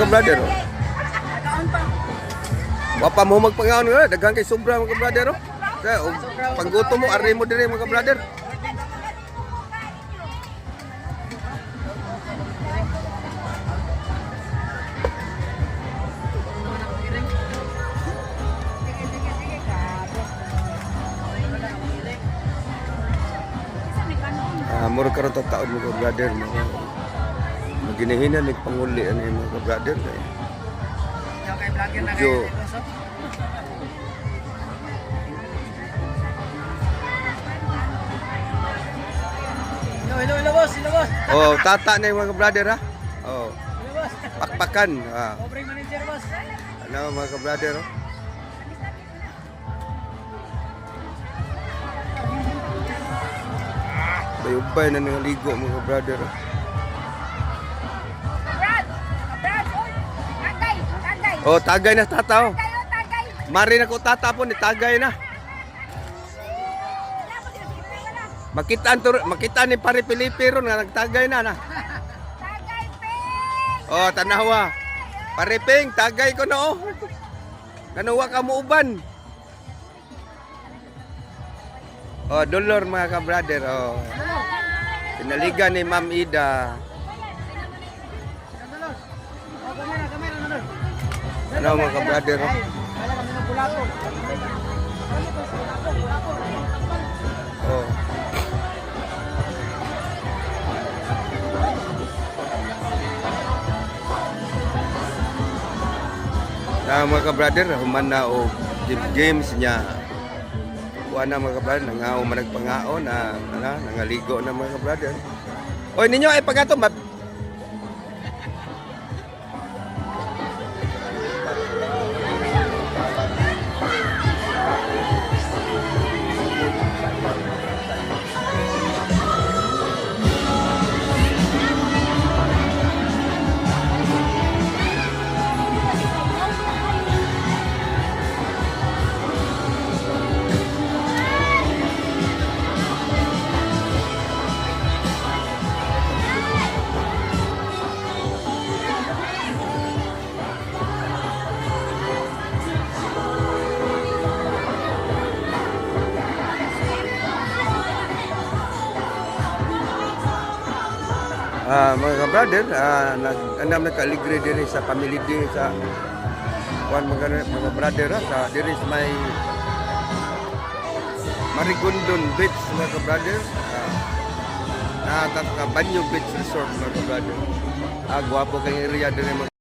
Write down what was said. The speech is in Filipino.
mga brother. Oh. Wapa mo magpangaon nga, daghang kay sobra mga brother. Oh. Kaya panggutom mo, ari mo dire mga brother. Mura karon taon mga brother, maginahinan ng panguli ani mga brother. Medyo Hello, boss. oh, tata na yung mga brother ha. Oh. Hello, boss. Pakpakan. Pobre manager, boss. Ano mga brother oh. Bayubay na nangaligo mga brother. Oh, tagay na tata oh. Mari na ko tata po ni tagay na. Makita ni pare Pilipiro nga nagtagay na. Tagay ping. Oh, tanawa. Pare Ping, tagay ko na oh. Kanuwa ka mo uban. Oh, dolor mga ka-brother. Oh. Pinaligan ni Ma'am Ida. Ano mga ka-brother? Oh. Mga ka-brother, human na o games niya. Kuha na mga ka-brother, nangao managpangao na nangaligo na mga ka-brother. Oy, ninyo ay pagato mga ka-brother, nag-andam na kaligre diri sa family day sa mga brother sa diri sa may Marigondon Beach mga ka-brother. Banyo Beach Resort mga ka-brother. Gwapo kay area diri mga